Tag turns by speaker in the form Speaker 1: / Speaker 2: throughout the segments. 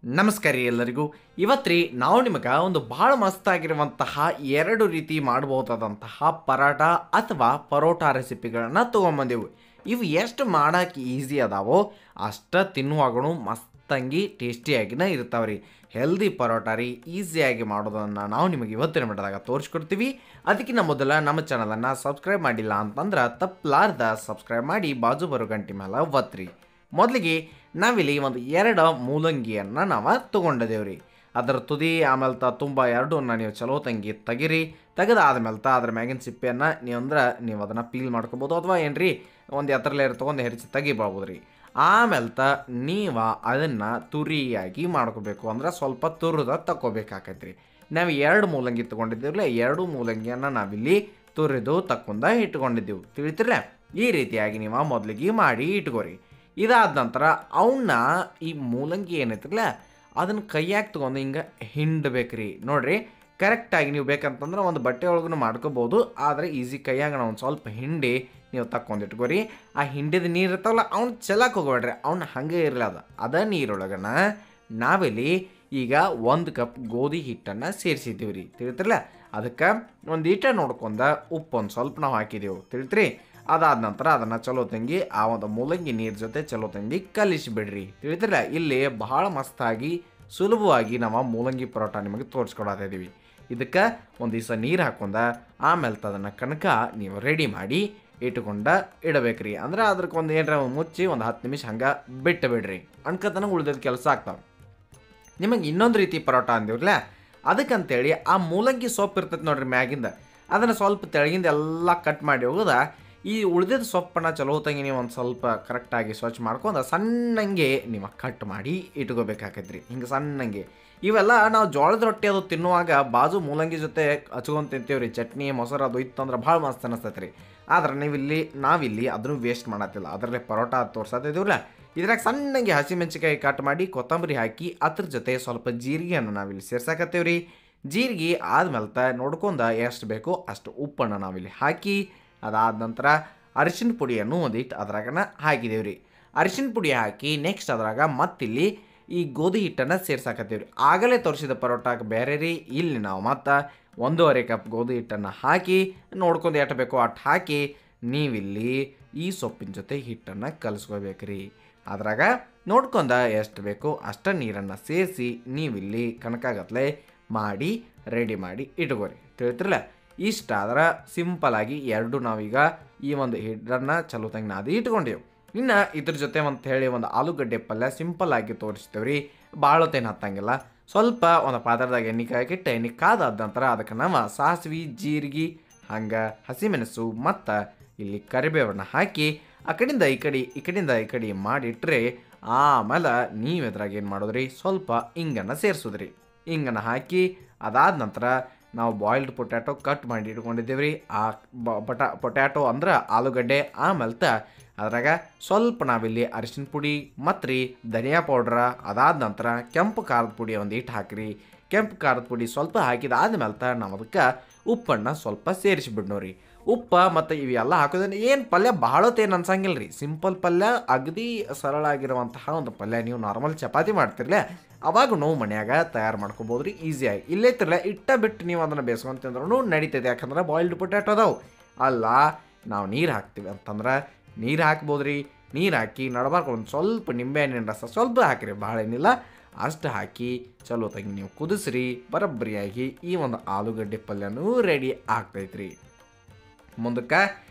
Speaker 1: ನಮಸ್ಕಾರ ರೀ ಎಲ್ಲರಿಗೂ. ಇವತ್ತು ನಾವು ನಿಮಗೆ ಒಂದು ಭಾಳ ಮಸ್ತಾಗಿರುವಂತಹ ಎರಡು ರೀತಿ ಮಾಡಬಹುದಾದಂತಹ ಪರಾಟ ಅಥವಾ ಪರೋಟ ರೆಸಿಪಿಗಳನ್ನ ತೊಗೊಂಬಂದೆವು. ಇವು ಎಷ್ಟು ಮಾಡೋಕೆ ಈಸಿ ಅದಾವೋ ಅಷ್ಟು ತಿನ್ನುವಾಗೂ ಮಸ್ತಂಗಿ ಟೇಸ್ಟಿಯಾಗಿನ ಇರ್ತಾವೆ ರೀ. ಹೆಲ್ದಿ ಪರೋಟ ರೀ, ಈಸಿಯಾಗಿ ಮಾಡೋದನ್ನು ನಾವು ನಿಮಗೆ ಇವತ್ತಿನ ಮಟ್ಟದಾಗ ತೋರಿಸ್ಕೊಡ್ತೀವಿ. ಅದಕ್ಕಿಂತ ಮೊದಲ ನಮ್ಮ ಚಾನಲನ್ನು ಸಬ್ಸ್ಕ್ರೈಬ್ ಮಾಡಿಲ್ಲ ಅಂತಂದ್ರೆ ತಪ್ಪಲಾರ್ದ ಸಬ್ಸ್ಕ್ರೈಬ್ ಮಾಡಿ ಬಾಜು ಬರೋ ಗಂಟೆ ಮೇಲೆ ಒತ್ತಿರಿ. ಮೊದಲಿಗೆ ನಾವಿಲ್ಲಿ ಒಂದು 2 ಮೂಲಂಗಿಯನ್ನು ನಾವು ತೊಗೊಂಡಿದ್ದೇವೆ ರೀ. ಅದರ ತುದಿ ಆಮೇಲೆ ತುಂಬ ಎರಡನ್ನ ನೀವು ಚಲೋ ತಂಗಿ ತೆಗಿರಿ. ತೆಗೆದಾದ್ಮೇಲೆ ಅದ್ರ ಮ್ಯಾಗಿನ ಸಿಪ್ಪೆಯನ್ನು ನೀವು ಅದನ್ನು ಪೀಲ್ ಮಾಡ್ಕೊಬೋದು, ಅಥವಾ ಏನ್ರಿ ಒಂದು ಎತ್ತರಲೇರ್ ತೊಗೊಂಡು ಹೆರಿಸಿ ತೆಗಿಬೋದು ರೀ. ಆಮೇಲೆ ನೀವು ಅದನ್ನು ತುರಿಯಾಗಿ ಮಾಡ್ಕೋಬೇಕು, ಅಂದ್ರೆ ಸ್ವಲ್ಪ ತುರಿದ ತಗೋಬೇಕಾಕೈತ್ರಿ. ನಾವು 2 ಮೂಲಂಗಿ ತೊಗೊಂಡಿದ್ದೀವಲ್ಲ, 2 ಮೂಲಂಗಿಯನ್ನು ನಾವಿಲ್ಲಿ ತುರಿದು ತಕ್ಕೊಂಡ ಇಟ್ಕೊಂಡಿದ್ದೀವಿ. ತಿಳಿತಿರಲ್ಲ, ಈ ರೀತಿಯಾಗಿ ನೀವು ಮೊದಲಿಗೆ ಮಾಡಿ ಇಟ್ಕೋರಿ. ಇದಾದ ನಂತರ ಅವನ್ನ ಈ ಮೂಲಂಗಿ ಏನೈತಿರಲ್ಲ ಅದನ್ನು ಕೈಯಾಗಿ ತೊಗೊಂಡು ಹಿಂಗೆ ಹಿಂಡಬೇಕ್ರಿ. ನೋಡಿರಿ, ಕರೆಕ್ಟಾಗಿ ನೀವು ಬೇಕಂತಂದ್ರೆ ಒಂದು ಬಟ್ಟೆ ಒಳಗೂ ಮಾಡ್ಕೋಬೋದು, ಆದರೆ ಈಸಿ ಕೈಯಾಗ ನಾವು ಒಂದು ಸ್ವಲ್ಪ ಹಿಂಡಿ ನೀವು ತಕ್ಕೊಂಡಿಟ್ಕೋರಿ. ಆ ಹಿಂಡಿದ ನೀರು ಇರ್ತಾವಲ್ಲ ಅವ್ನು ಚೆಲ್ಲಕ್ಕೆ ಹೋಗ್ಬೇಡ್ರಿ, ಅವ್ನು ಹಾಗೆ ಇರಲ್ಲ. ಅದ ನೀರೊಳಗನ ನಾವಿಲ್ಲಿ ಈಗ 1 ಕಪ್ ಗೋಧಿ ಹಿಟ್ಟನ್ನು ಸೇರಿಸಿದ್ದೀವಿ ರೀ. ತಿಳಿತಿರಲ್ಲ, ಅದಕ್ಕೆ ಒಂದು ಈಟ ನೋಡ್ಕೊಂಡ ಉಪ್ಪು ಒಂದು ಸ್ವಲ್ಪ ನಾವು ಹಾಕಿದೆವು. ತಿಳಿತ್ರಿ. ಅದಾದ ನಂತರ ಅದನ್ನು ಚಲೋ ತಂಗಿ ಆ ಒಂದು ಮೂಲಂಗಿ ನೀರು ಜೊತೆ ಚಲೋ ತಂಗಿ ಕಲಿಸಿಬಿಡ್ರಿ. ತಿಳಿತಿರಲ್ಲ, ಇಲ್ಲಿ ಬಹಳ ಮಸ್ತಾಗಿ ಸುಲಭವಾಗಿ ನಾವು ಮೂಲಂಗಿ ಪರೋಟ ನಿಮಗೆ ತೋರಿಸ್ಕೊಡ್ತಾ ಇದ್ದೀವಿ. ಇದಕ್ಕೆ ಒಂದು ದಿವಸ ನೀರು ಹಾಕೊಂಡ ಆಮೇಲೆ ಅದನ್ನು ಕನಕ ನೀವು ರೆಡಿ ಮಾಡಿ ಇಡಬೇಕ್ರಿ. ಅಂದ್ರೆ ಅದಕ್ಕೆ ಒಂದು ಏನರ ಮುಚ್ಚಿ ಒಂದು 10 ನಿಮಿಷ ಹಂಗೆ ಬಿಟ್ಟು ಬಿಡ್ರಿ. ಅನ್ಕತನ ಉಳಿದ ಕೆಲಸ ಆಗ್ತಾವೆ. ನಿಮಗೆ ಇನ್ನೊಂದು ರೀತಿ ಪರೋಟ ಅಂದಿವ್ರಲ್ಲ, ಅದಕ್ಕಂತೇಳಿ ಆ ಮೂಲಂಗಿ ಸೊಪ್ಪು ಇರ್ತೈತೆ ನೋಡ್ರಿ ಮ್ಯಾಗಿಂದ, ಅದನ್ನು ಸ್ವಲ್ಪ ತೆಳಗಿಂದ ಎಲ್ಲ ಕಟ್ ಮಾಡಿ ಹೋಗೋದ ಈ ಉಳಿದಿದ್ದ ಸೊಪ್ಪನ್ನು ಚಲೋ ತಂಗಿ ನೀವು ಒಂದು ಸ್ವಲ್ಪ ಕರೆಕ್ಟಾಗಿ ಸ್ವಚ್ಛ ಮಾಡ್ಕೊಂಡು ಸಣ್ಣಂಗೆ ನೀವು ಕಟ್ ಮಾಡಿ ಇಟ್ಕೋಬೇಕಾಕೈತ್ರಿ. ಹಿಂಗೆ ಸಣ್ಣಂಗೆ. ಇವೆಲ್ಲ ನಾವು ಜೋಳದ ರೊಟ್ಟಿ ಅದು ತಿನ್ನುವಾಗ ಬಾಜು ಮೂಲಂಗಿ ಜೊತೆ ಹಚ್ಕೊಂಡು ತಿಂತೀವ್ರಿ. ಚಟ್ನಿ ಮೊಸರು ಅದು ಇತ್ತಂದ್ರೆ ಭಾಳ ಮಸ್ತ್ ಅನಿಸ್ತೈತೆ ರೀ. ಆದ್ರೆ ನಾವಿಲ್ಲಿ ಅದನ್ನು ವೇಸ್ಟ್ ಮಾಡತ್ತಿಲ್ಲ, ಅದರಲ್ಲೇ ಪರೋಟ ತೋರ್ಸತ್ತಿದ್ದೀವಲ್ಲ, ಇದ್ರಾಗ ಸಣ್ಣಂಗೆ ಹಸಿಮೆಣಸಿಕಾಯಿ ಕಟ್ ಮಾಡಿ ಕೊತ್ತಂಬರಿ ಹಾಕಿ ಅದ್ರ ಜೊತೆ ಸ್ವಲ್ಪ ಜೀರಿಗೆಯನ್ನು ನಾವಿಲ್ಲಿ ಸೇರ್ಸಾಕತ್ತೀವ್ರಿ. ಜೀರಿಗೆ ಆದ್ಮೇಲೆ ನೋಡ್ಕೊಂಡು ಎಷ್ಟು ಬೇಕೋ ಅಷ್ಟು ಉಪ್ಪನ್ನು ನಾವಿಲ್ಲಿ ಹಾಕಿ, ಅದಾದ ನಂತರ ಅರಿಶಿನ ಪುಡಿಯನ್ನು ಒಂದಿಟ್ಟು ಅದ್ರಾಗನ ಹಾಕಿದೇವ್ರಿ. ಅರಿಶಿನ ಪುಡಿ ಹಾಕಿ ನೆಕ್ಸ್ಟ್ ಅದ್ರಾಗ ಮತ್ತಿಲ್ಲಿ ಈ ಗೋಧಿ ಹಿಟ್ಟನ್ನು ಸೇರ್ಸಾಕತ್ತೀವ್ರಿ. ಆಗಲೇ ತೋರಿಸಿದ ಪರೋಟಕ್ಕೆ ಬೇರೆ ರೀ. ಇಲ್ಲಿ ನಾವು ಮತ್ತು 1.5 ಕಪ್ ಗೋಧಿ ಹಿಟ್ಟನ್ನು ಹಾಕಿ ನೋಡ್ಕೊಂಡು ಎಷ್ಟು ಬೇಕೋ ಅಷ್ಟು ಹಾಕಿ ನೀವಿಲ್ಲಿ ಈ ಸೊಪ್ಪಿನ ಜೊತೆ ಹಿಟ್ಟನ್ನು ಕಲಿಸ್ಕೋಬೇಕ್ರಿ. ಅದ್ರಾಗ ನೋಡ್ಕೊಂಡ ಎಷ್ಟು ಬೇಕೋ ಅಷ್ಟು ನೀರನ್ನು ಸೇರಿಸಿ ನೀವಿಲ್ಲಿ ಕನಕಾಗತ್ಲೆ ಮಾಡಿ ರೆಡಿ ಮಾಡಿ ಇಟ್ಕೋರಿ. ತಿಳಿತಿರಲ್ಲ, ಇಷ್ಟ ಆದ್ರೆ ಸಿಂಪಲಾಗಿ ಎರಡು ನಾವೀಗ ಈ ಒಂದು ಹಿಟ್ಟನ್ನು ಚಲೋ ತಂಗಿ ನಾದಿ ಇಟ್ಕೊಂಡೇವು. ಇನ್ನು ಇದ್ರ ಜೊತೆ ಅಂತ ಹೇಳಿ ಒಂದು ಆಲೂಗಡ್ಡೆ ಪಲ್ಯ ಸಿಂಪಲ್ಲಾಗಿ ತೋರಿಸ್ತೇವೆ ರೀ. ಭಾಳ ಹೊತ್ತೇನು ಹತ್ತಂಗಿಲ್ಲ. ಸ್ವಲ್ಪ ಒಂದು ಪಾತ್ರದಾಗ ಎಣ್ಣೆ ಕಾಯಕ್ಕಿಟ್ಟು ಎಣ್ಣೆ ಕಾದಾದ ನಂತರ ಅದಕ್ಕೆ ನಾವು ಸಾಸಿವೆ, ಜೀರಿಗೆ, ಹಂಗೆ ಹಸಿಮೆಣಸು ಮತ್ತು ಇಲ್ಲಿ ಕರಿಬೇವನ್ನು ಹಾಕಿ ಆ ಕಡೆಯಿಂದ ಈ ಕಡೆ ಮಾಡಿಟ್ರೆ ಆಮೇಲೆ ನೀವು ಇದ್ರಾಗ ಏನು ಮಾಡೋದ್ರಿ, ಸ್ವಲ್ಪ ಹಿಂಗನ್ನು ಸೇರಿಸೋದ್ರಿ. ಹಿಂಗನ್ನು ಹಾಕಿ ಅದಾದ ನಂತರ ನಾವು ಬಾಯ್ಲ್ಡ್ ಪೊಟ್ಯಾಟೊ ಕಟ್ ಮಾಡಿ ಇಟ್ಕೊಂಡಿದ್ದೇವೆ ರೀ. ಆ ಪೊಟ್ಯಾಟೊ ಅಂದ್ರೆ ಆಲೂಗಡ್ಡೆ. ಆಮೇಲೆ ಅದ್ರಾಗ ಸ್ವಲ್ಪ ನಾವಿಲ್ಲಿ ಅರಿಶಿನ ಪುಡಿ ಮತ್ತು ರೀ ಧನಿಯಾ ಪೌಡ್ರ, ಅದಾದ ನಂತರ ಕೆಂಪು ಖಾರದ ಪುಡಿ ಒಂದು ಇಟ್ಟು ಹಾಕಿರಿ. ಕೆಂಪು ಖಾರದ ಪುಡಿ ಸ್ವಲ್ಪ ಹಾಕಿದಾದ್ಮೇಲೆ ನಾವು ಅದಕ್ಕೆ ಉಪ್ಪನ್ನು ಸ್ವಲ್ಪ ಸೇರಿಸಿಬಿಡ್ನೋರಿ. ಉಪ್ಪು ಮತ್ತು ಇವೆಲ್ಲ ಹಾಕೋದ್ರೆ ಏನು ಪಲ್ಯ ಭಾಳ ಹೊತ್ತೇನು ಅನ್ಸಂಗಿಲ್ಲ ರೀ. ಸಿಂಪಲ್ ಪಲ್ಯ, ಅಗದಿ ಸರಳ ಆಗಿರುವಂತಹ ಒಂದು ಪಲ್ಯ. ನೀವು ನಾರ್ಮಲ್ ಚಪಾತಿ ಮಾಡ್ತಿರ್ಲೆ ಅವಾಗ ನಾವು ಮನ್ಯಾಗ ತಯಾರು ಮಾಡ್ಕೊಬೋದು ರೀ ಈಸಿಯಾಗಿ. ಇಲ್ಲೇ ತಿರ್ಲ ಬಿಟ್ಟು ನೀವು ಅದನ್ನು ಬೇಯಿಸ್ಕೊಂತಂದ್ರೂ ನಡೀತೈತೆ, ಯಾಕಂದ್ರೆ ಬಾಯ್ಲ್ಡ್ ಪೊಟ್ಯಾಟೊ ಅದಾವೆ. ಅಲ್ಲ ನಾವು ನೀರು ಹಾಕ್ತೀವಿ ಅಂತಂದ್ರೆ ನೀರು ಹಾಕ್ಬೋದು ರೀ. ನೀರು ಹಾಕಿ ನಡಬಾರ್ಕೊಂಡು ಸ್ವಲ್ಪ ನಿಂಬೆಹಣ್ಣಿನ ರಸ ಸ್ವಲ್ಪ ಹಾಕಿರಿ, ಭಾಳ ಏನಿಲ್ಲ ಅಷ್ಟು ಹಾಕಿ ಚಲೋ ತಂಗಿ ನೀವು ಕುದಿಸ್ರಿ. ಬರಬ್ಬರಿಯಾಗಿ ಈ ಒಂದು ಆಲೂಗಡ್ಡೆ ಪಲ್ಯನೂ ರೆಡಿ ಆಗ್ತೈತ್ರಿ. ಮುಂದಕ್ಕೆ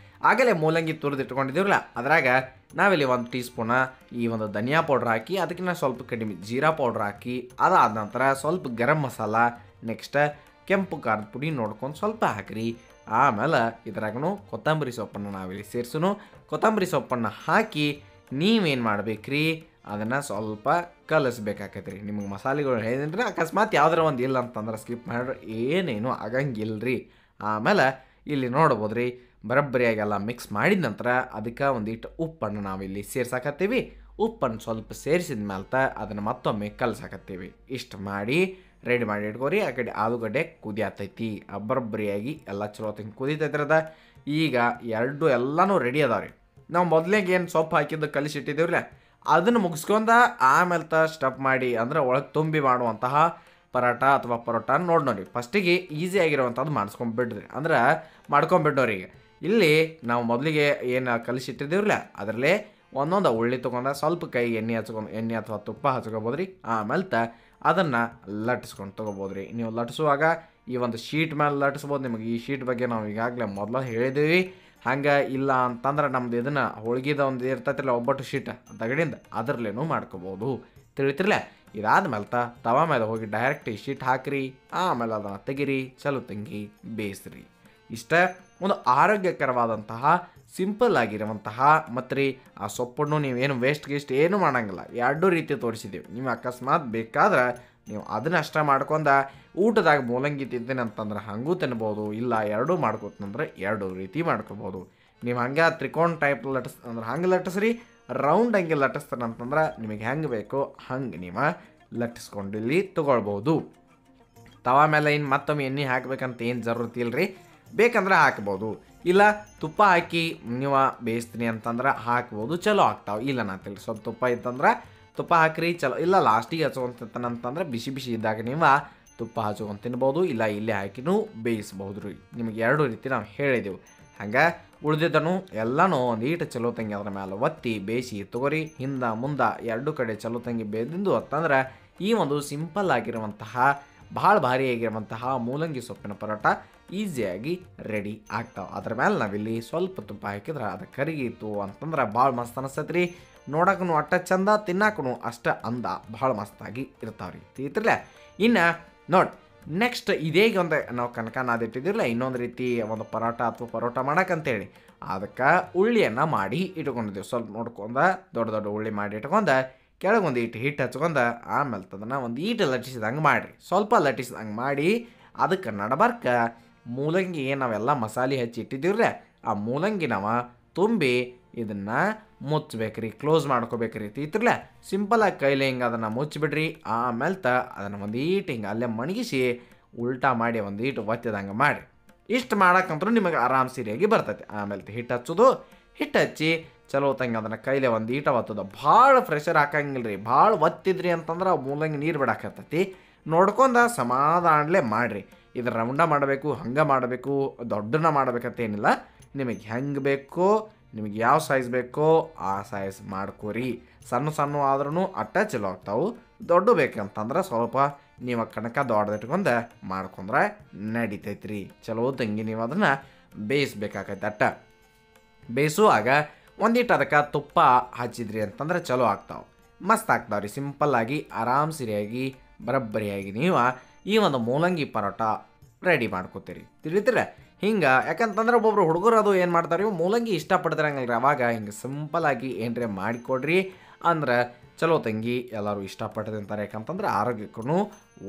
Speaker 1: ಆಗಲೇ ಮೂಲಂಗಿ ತುರಿದಿಟ್ಕೊಂಡಿದ್ದೀವಲ್ಲ, ಅದ್ರಾಗ ನಾವಿಲ್ಲಿ 1 ಟೀ ಸ್ಪೂನ ಈ ಒಂದು ಧನಿಯಾ ಪೌಡ್ರ್ ಹಾಕಿ, ಅದಕ್ಕಿಂತ ಸ್ವಲ್ಪ ಕಡಿಮೆ ಜೀರಾ ಪೌಡ್ರ್ ಹಾಕಿ, ಅದಾದ ನಂತರ ಸ್ವಲ್ಪ ಗರಂ ಮಸಾಲ, ನೆಕ್ಸ್ಟ್ ಕೆಂಪು ಖಾರದ ಪುಡಿ ನೋಡ್ಕೊಂಡು ಸ್ವಲ್ಪ ಹಾಕಿರಿ. ಆಮೇಲೆ ಇದ್ರಾಗೂ ಕೊತ್ತಂಬರಿ ಸೊಪ್ಪನ್ನು ನಾವಿಲ್ಲಿ ಸೇರಿಸೋನು. ಕೊತ್ತಂಬರಿ ಸೊಪ್ಪನ್ನು ಹಾಕಿ ನೀವೇನು ಮಾಡ್ಬೇಕ್ರಿ, ಅದನ್ನು ಸ್ವಲ್ಪ ಕಲಿಸ್ಬೇಕಾಕೈತ್ರಿ. ನಿಮಗೆ ಮಸಾಲೆಗಳು ಹೇಳಿದ್ರೆ ಅಕಸ್ಮಾತ್ ಯಾವ್ದಾರ ಒಂದು ಇಲ್ಲ ಅಂತಂದ್ರೆ ಸ್ಕಿಪ್ ಮಾಡಿದ್ರೆ ಏನೇನು ಆಗಂಗಿಲ್ಲರಿ. ಆಮೇಲೆ ಇಲ್ಲಿ ನೋಡ್ಬೋದು ರೀ, ಬರಬ್ಬರಿಯಾಗೆಲ್ಲ ಮಿಕ್ಸ್ ಮಾಡಿದ ನಂತರ ಅದಕ್ಕೆ ಒಂದಿಟ್ಟು ಉಪ್ಪನ್ನು ನಾವಿಲ್ಲಿ ಸೇರ್ಸಾಕತ್ತೀವಿ. ಉಪ್ಪನ್ನು ಸ್ವಲ್ಪ ಸೇರಿಸಿದ ಮೇಲೆ ಅದನ್ನು ಮತ್ತೊಮ್ಮೆ ಕಲಸಾಕತ್ತೀವಿ. ಇಷ್ಟು ಮಾಡಿ ರೆಡಿ ಮಾಡಿ ಇಟ್ಕೋರಿ. ಆ ಕಡೆ ಆಲೂಗಡ್ಡೆ ಕುದಿಯತೈತಿ. ಬರಬ್ಬರಿಯಾಗಿ ಎಲ್ಲ ಚಲೋ ತಂಗಿ ಕುದಿತೈತಿರದ. ಈಗ ಎಲ್ಲನೂ ರೆಡಿ ಅದಾವೆ ರೀ. ನಾವು ಮೊದಲಿಗೆ ಏನು ಸೊಪ್ಪು ಹಾಕಿದ್ದು ಕಲಿಸಿಟ್ಟಿದ್ದೀವ್ರಲ್ಲ ಅದನ್ನು ಮುಗಿಸ್ಕೊಂಡ ಆಮೇಲೆ ಸ್ಟಫ್ ಮಾಡಿ ಅಂದರೆ ಒಳಗೆ ತುಂಬಿ ಮಾಡುವಂತಹ ಪರಾಟ ಅಥವಾ ಪರೋಟ ನೋಡಿ ಫಸ್ಟಿಗೆ ಈಸಿ ಆಗಿರುವಂಥದ್ದು ಮಾಡಿಸ್ಕೊಂಡ್ಬಿಡ್ರಿ ಅಂದ್ರೆ ಮಾಡ್ಕೊಂಬಿಡೋರಿಗೆ. ಇಲ್ಲಿ ನಾವು ಮೊದಲಿಗೆ ಏನು ಕಲಿಸಿಟ್ಟಿದ್ದೀವ್ರಲ್ಲ ಅದರಲ್ಲೇ ಒಂದೊಂದು ಉಳ್ಳಿ ತೊಗೊಂಡು ಸ್ವಲ್ಪ ಕೈಗೆ ಎಣ್ಣೆ ಅಥವಾ ತುಪ್ಪ ಹಚ್ಕೊಬೋದ್ರಿ. ಆಮೇಲೆ ಅದನ್ನು ಲಟ್ಟಿಸ್ಕೊಂಡು ತೊಗೋಬೋದ್ರಿ. ನೀವು ಲಟ್ಟಿಸುವಾಗ ಈ ಒಂದು ಶೀಟ್ ಮೇಲೆ ಲಟ್ಟಿಸ್ಬೋದು. ನಿಮಗೆ ಈ ಶೀಟ್ ಬಗ್ಗೆ ನಾವು ಈಗಾಗಲೇ ಮೊದಲು ಹೇಳಿದ್ದೀವಿ. ಹಂಗೆ ಇಲ್ಲ ಅಂತಂದ್ರೆ ನಮ್ದು ಇದನ್ನು ಹೋಳ್ಗಿದ ಒಂದು ಇರ್ತೈತಿಲ್ಲ ಒಬ್ಬಟ್ಟು ಶೀಟ್ ತಗಡಿಂದ ಅದರಲ್ಲೇನೂ ಮಾಡ್ಕೋಬೋದು. ತಿಳಿತಿರ್ಲೆ. ಇದಾದ್ಮೇಲೆ ತವಾ ಮೇಲೆ ಹೋಗಿ ಡೈರೆಕ್ಟ್ ಈ ಶೀಟ್ ಹಾಕಿರಿ. ಆಮೇಲೆ ಅದನ್ನು ತೆಗಿರಿ, ಚಲೋ ತಂಗಿ ಬೇಯಿಸ್ರಿ. ಇಷ್ಟ ಒಂದು ಆರೋಗ್ಯಕರವಾದಂತಹ ಸಿಂಪಲ್ ಆಗಿರುವಂತಹ ಮತ್ತು ರೀ ಆ ಸೊಪ್ಪನ್ನು ನೀವೇನು ವೇಸ್ಟ್ ಏನೂ ಮಾಡೋಂಗಿಲ್ಲ. ಎರಡೂ ರೀತಿ ತೋರಿಸಿದ್ದೀವಿ. ನೀವು ಅಕಸ್ಮಾತ್ ಬೇಕಾದ್ರೆ ನೀವು ಅದನ್ನ ಅಷ್ಟೇ ಮಾಡ್ಕೊಂಡ ಊಟದಾಗ ಮೂಲಂಗಿ ತಿಂತೀನಿ ಅಂತಂದ್ರೆ ಹಂಗೂ ತಿನ್ಬೋದು. ಇಲ್ಲ ಎರಡೂ ಮಾಡ್ಕೋತಂದ್ರೆ ಎರಡೂ ರೀತಿ ಮಾಡ್ಕೋಬೋದು. ನೀವು ಹಂಗೆ ತ್ರಿಕೋಣ ಟೈಪ್ ಅಂದ್ರೆ ಹಂಗೆ ಲಟ್ಟಿಸ್ರಿ, ರೌಂಡ್ ಹಂಗೆ ಲಟ್ಟಿಸ್ತಾನಂತಂದ್ರೆ ನಿಮಗೆ ಹೆಂಗೆ ಬೇಕೋ ಹಂಗೆ ನೀವು ಲಟ್ಟಿಸ್ಕೊಂಡು ಇಲ್ಲಿ ತೊಗೊಳ್ಬೋದು. ತವಾ ಮೇಲೆ ಇನ್ನು ಮತ್ತೊಮ್ಮೆ ಎಣ್ಣೆ ಹಾಕ್ಬೇಕಂತ ಏನು ಜರೂರತಿ ಇಲ್ಲರಿ. ಬೇಕಂದ್ರೆ ಹಾಕ್ಬೋದು, ಇಲ್ಲ ತುಪ್ಪ ಹಾಕಿ ನೀವು ಬೇಯಿಸ್ತೀನಿ ಅಂತಂದ್ರೆ ಹಾಕ್ಬೋದು, ಚಲೋ ಆಗ್ತಾವೆ. ಇಲ್ಲ ನಾ ತಿಳಿ ಸ್ವಲ್ಪ ತುಪ್ಪ ಇತ್ತಂದ್ರೆ ತುಪ್ಪ ಹಾಕ್ರಿ, ಚಲೋ. ಇಲ್ಲ ಲಾಸ್ಟಿಗೆ ಹಚ್ಕೊಂತಂತಂದ್ರೆ ಬಿಸಿ ಇದ್ದಾಗ ನೀವು ತುಪ್ಪ ಹಚ್ಕೊಂಡು ತಿನ್ಬೋದು, ಇಲ್ಲ ಇಲ್ಲೇ ಹಾಕಿನೂ ಬೇಯಿಸ್ಬೋದು ರೀ. ನಿಮಗೆ ಎರಡು ರೀತಿ ನಾವು ಹೇಳಿದೆವು. ಹಂಗೆ ಉಳಿದಿದ್ದನು ಎಲ್ಲನೂ ಒಂದು ಈಟ ಚಲೋ ತಂಗಿ ಅದ್ರ ಮೇಲೆ ಒತ್ತಿ ಬೇಯಿಸಿ ತೊಗೊರಿ. ಹಿಂದೆ ಮುಂದೆ ಎರಡು ಕಡೆ ಚಲೋ ತಂಗಿ ಬೇಯ್ದಿಂದು ಅಂತಂದ್ರೆ ಈ ಒಂದು ಸಿಂಪಲ್ ಆಗಿರುವಂತಹ ಭಾಳ ಭಾರಿ ಆಗಿರುವಂತಹ ಮೂಲಂಗಿ ಸೊಪ್ಪಿನ ಪರೋಟ ಈಸಿಯಾಗಿ ರೆಡಿ ಆಗ್ತಾವೆ. ಅದ್ರ ಮೇಲೆ ನಾವಿಲ್ಲಿ ಸ್ವಲ್ಪ ತುಪ್ಪ ಹಾಕಿದ್ರೆ ಅದು ಕರಿಗಿತ್ತು ಅಂತಂದ್ರೆ ಭಾಳ ಮಸ್ತ್ ಅನಿಸ್ತೈತೆ ರೀ. ನೋಡೋಕ್ಕೂ ಅಷ್ಟ ಚಂದ, ತಿನ್ನಾಕೂ ಅಷ್ಟ ಅಂದ, ಭಾಳ ಮಸ್ತಾಗಿ ಇರ್ತಾವ್ರಿ. ತಿಳಿತಿರ್ಲೆ. ಇನ್ನು ನೋಡಿ ನೆಕ್ಸ್ಟ್ ಇದೇ ಒಂದು ನಾವು ಕನಕನಾದಿಟ್ಟಿದ್ದಿರಲ್ಲ ಇನ್ನೊಂದು ರೀತಿ ಒಂದು ಪರೋಟ ಅಥವಾ ಪರೋಟ ಮಾಡೋಕ್ಕಂತೇಳಿ ಅದಕ್ಕೆ ಉಳ್ಳಿಯನ್ನು ಮಾಡಿ ಇಟ್ಕೊಂಡಿದ್ದೀವಿ. ಸ್ವಲ್ಪ ನೋಡ್ಕೊಂಡು ದೊಡ್ಡ ಉಳ್ಳಿ ಮಾಡಿ ಇಟ್ಕೊಂಡು ಕೆಳಗೊಂದು ಹಿಟ್ಟು ಹಚ್ಕೊಂಡು ಆಮೇಲೆ ಅದನ್ನು ಒಂದು ಲಟ್ಟಿಸಿದಂಗೆ ಮಾಡಿರಿ. ಸ್ವಲ್ಪ ಲಟ್ಟಿಸಿದಂಗೆ ಮಾಡಿ ಅದಕ್ಕೆ ನಡಬರ್ಕ ಮೂಲಂಗಿ ನಾವೆಲ್ಲ ಮಸಾಲೆ ಹಚ್ಚಿ ಇಟ್ಟಿದ್ದೀವ್ರಿ ಆ ಮೂಲಂಗಿ ನಾವು ತುಂಬಿ ಇದನ್ನು ಮುಚ್ಚಬೇಕ್ರಿ, ಕ್ಲೋಸ್ ಮಾಡ್ಕೋಬೇಕ್ರಿ. ತೀತ್ರಲ್ಲ ಸಿಂಪಲಾಗಿ ಕೈಲಿ ಹಿಂಗೆ ಅದನ್ನು ಮುಚ್ಚಿಬಿಡ್ರಿ. ಆಮೇಲೆ ಅದನ್ನು ಒಂದು ಹಿಂಗೆ ಅಲ್ಲೇ ಮಣಗಿಸಿ ಉಲ್ಟಾ ಮಾಡಿ ಒಂದು ಒತ್ತಿದಂಗೆ ಮಾಡಿ. ಇಷ್ಟು ಮಾಡೋಕ್ಕಂತೂ ನಿಮಗೆ ಆರಾಮ್ ಸರಿಯಾಗಿ ಬರ್ತೈತಿ. ಆಮೇಲೆ ಹಿಟ್ಟು ಹಚ್ಚೋದು, ಹಿಟ್ಟು ಹಚ್ಚಿ ಚಲೋ ತಂಗೆ ಅದನ್ನು ಕೈಲೇ ಒಂದು ಒತ್ತದ. ಭಾಳ ಪ್ರೆಷರ್ ಹಾಕಂಗಿಲ್ಲ ರೀ. ಭಾಳ ಒತ್ತಿದ್ರಿ ಅಂತಂದ್ರೆ ಮೂಲಂಗಿ ನೀರು ಬಿಡಾಕತ್ತೈತಿ. ನೋಡ್ಕೊಂಡ ಸಮಾಧಾನಲೇ ಮಾಡಿರಿ. ಇದು ರೌಂಡ ಮಾಡಬೇಕು, ಹಂಗೆ ಮಾಡಬೇಕು, ದೊಡ್ಡನ ಮಾಡಬೇಕಂತೇನಿಲ್ಲ. ನಿಮಗೆ ಹೆಂಗೆ ಬೇಕೋ, ನಿಮಗೆ ಯಾವ ಸೈಜ್ ಬೇಕೋ ಆ ಸೈಜ್ ಮಾಡ್ಕೋರಿ. ಸಣ್ಣ ಆದ್ರೂ ಅಟ್ಟ ಚಲೋ ಆಗ್ತಾವೆ. ದೊಡ್ಡ ಬೇಕಂತಂದ್ರೆ ಸ್ವಲ್ಪ ನೀವು ಕಣಕ ದೊಡ್ಡದಿಟ್ಕೊಂಡು ಮಾಡ್ಕೊಂಡ್ರೆ ನಡಿತೈತ್ರಿ. ಚಲೋ ತಂಗಿ ನೀವು ಅದನ್ನು ಬೇಯಿಸ್ಬೇಕಾಗೈತೆ. ಅಟ್ಟ ಬೇಯಿಸುವಾಗ ಅದಕ್ಕೆ ತುಪ್ಪ ಹಚ್ಚಿದ್ರಿ ಅಂತಂದ್ರೆ ಚಲೋ ಆಗ್ತಾವೆ, ಮಸ್ತ್ ಆಗ್ತಾವ್ರಿ. ಸಿಂಪಲ್ಲಾಗಿ ಆರಾಮ್ ಸರಿಯಾಗಿ ಬರಬ್ಬರಿಯಾಗಿ ನೀವು ಈ ಒಂದು ಮೂಲಂಗಿ ಪರೋಟ ರೆಡಿ ಮಾಡ್ಕೋತೀರಿ. ತಿಳಿತೀರ ಹಿಂಗೆ. ಯಾಕಂತಂದ್ರೆ ಒಬ್ಬೊಬ್ರು ಹುಡುಗರು ಅದು ಏನು ಮಾಡ್ತಾರೆ, ಮೂಲಂಗಿ ಇಷ್ಟಪಡ್ತಿರಂಗಿಲ್ಲ ರೀ. ಅವಾಗ ಹಿಂಗೆ ಸಿಂಪಲ್ಲಾಗಿ ಏನರೇ ಮಾಡಿಕೊಡ್ರಿ ಅಂದ್ರೆ ಚಲೋ ತಂಗಿ ಎಲ್ಲರೂ ಇಷ್ಟಪಟ್ಟು ತಿಂತಾರೆ. ಯಾಕಂತಂದ್ರೆ ಆರೋಗ್ಯಕ್ಕೂ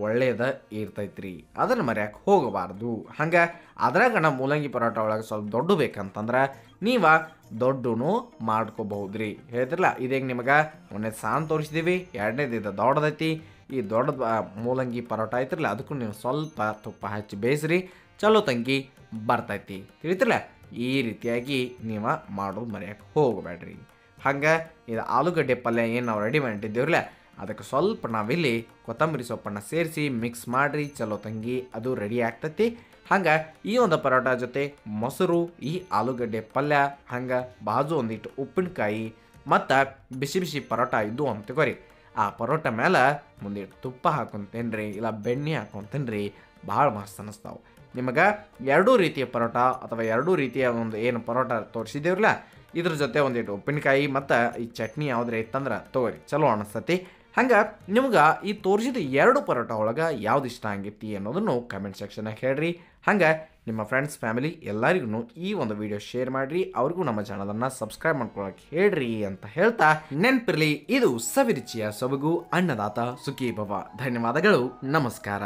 Speaker 1: ಒಳ್ಳೇದು ಇರ್ತೈತ್ರಿ. ಅದನ್ನು ಮರ್ಯಾಕೆ ಹೋಗಬಾರ್ದು. ಹಂಗೆ ಅದ್ರಾಗ ಮೂಲಂಗಿ ಪರೋಟ ಒಳಗೆ ಸ್ವಲ್ಪ ದೊಡ್ಡ ಬೇಕಂತಂದ್ರೆ ನೀವು ದೊಡ್ಡೂ ಮಾಡ್ಕೋಬಹುದ್ರಿ. ಹೇಳ್ತಿರಲ್ಲ ಇದೇಗ ನಿಮಗೆ ಒಂದೇದು ಸಾನ್ ತೋರಿಸಿದ್ದೀವಿ, ಎರಡನೇದು ಇದು ದೊಡ್ಡದೈತಿ. ಈ ದೊಡ್ಡ ಮೂಲಂಗಿ ಪರೋಟ ಐತಿರಲ್ಲ ಅದಕ್ಕೂ ನೀವು ಸ್ವಲ್ಪ ತುಪ್ಪ ಹಚ್ಚಿ ಬೇಯಿಸ್ರಿ, ಚಲೋ ತಂಗಿ ಬರ್ತೈತಿ. ತಿಳಿತಿರಲ್ಲ ಈ ರೀತಿಯಾಗಿ ನೀವು ಮಾಡೋದು ಮರ್ಯಾಕೆ ಹೋಗಬೇಡ್ರಿ. ಹಂಗೆ ಇದು ಆಲೂಗಡ್ಡೆ ಪಲ್ಯ ಏನು ನಾವು ರೆಡಿ ಮಾಡಿಟ್ಟಿದ್ದೇವ್ರಲ್ಲ ಅದಕ್ಕೆ ಸ್ವಲ್ಪ ನಾವಿಲ್ಲಿ ಕೊತ್ತಂಬರಿ ಸೊಪ್ಪನ್ನು ಸೇರಿಸಿ ಮಿಕ್ಸ್ ಮಾಡಿರಿ, ಚಲೋ ತಂಗಿ ಅದು ರೆಡಿ ಆಗ್ತೈತಿ. ಹಂಗೆ ಈ ಒಂದು ಪರೋಟ ಜೊತೆ ಮೊಸರು, ಈ ಆಲೂಗಡ್ಡೆ ಪಲ್ಯ, ಹಂಗೆ ಬಾಜು ಒಂದಿಟ್ಟು ಉಪ್ಪಿನಕಾಯಿ ಮತ್ತು ಬಿಸಿ ಪರೋಟ ಇದ್ದು ಅಂತ ತಗೋರಿ. ಆ ಪರೋಟ ಮೇಲೆ ಮುಂದಿಟ್ಟು ತುಪ್ಪ ಹಾಕೊಂಡು ತಿನ್ನಿರಿ, ಇಲ್ಲ ಬೆಣ್ಣೆ ಹಾಕೊಂಡು ತಿನ್ನಿರಿ, ಭಾಳ ಮಸ್ತ್ ಅನ್ನಿಸ್ತಾವೆ. ನಿಮಗೆ ಎರಡೂ ರೀತಿಯ ಪರೋಟ ಅಥವಾ ಎರಡೂ ರೀತಿಯ ಒಂದು ಏನು ಪರೋಟ ತೋರಿಸಿದ್ದೇವ್ರಲ್ಲ ಇದ್ರ ಜೊತೆ ಒಂದಿಟ್ಟು ಉಪ್ಪಿನಕಾಯಿ ಮತ್ತು ಈ ಚಟ್ನಿ ಯಾವುದ್ರೆ ಇತ್ತಂದ್ರೆ ತೊಗೊರಿ, ಚಲೋ ಅನಿಸ್ತತಿ. ಹಂಗೆ ನಿಮ್ಗೆ ಈ ತೋರಿಸಿದ ಎರಡು ಪರೋಟ ಒಳಗೆ ಯಾವ್ದು ಇಷ್ಟ ಆಗಿತ್ತು ಅನ್ನೋದನ್ನು ಕಮೆಂಟ್ ಸೆಕ್ಷನ್ನಾಗ ಹೇಳ್ರಿ. ಹಂಗೆ ನಿಮ್ಮ ಫ್ರೆಂಡ್ಸ್ ಫ್ಯಾಮಿಲಿ ಎಲ್ಲರಿಗೂ ಈ ಒಂದು ವಿಡಿಯೋ ಶೇರ್ ಮಾಡಿರಿ, ಅವ್ರಿಗೂ ನಮ್ಮ ಚಾನಲನ್ನು ಸಬ್ಸ್ಕ್ರೈಬ್ ಮಾಡ್ಕೊಳಕ್ಕೆ ಹೇಳ್ರಿ ಅಂತ ಹೇಳ್ತಾ ನೆನಪಿರಲಿ, ಇದು ಸವಿರುಚಿಯ ಸೊಬಗು ಅನ್ನದಾತ ಸುಖೀ ಭವ. ಧನ್ಯವಾದಗಳು, ನಮಸ್ಕಾರ.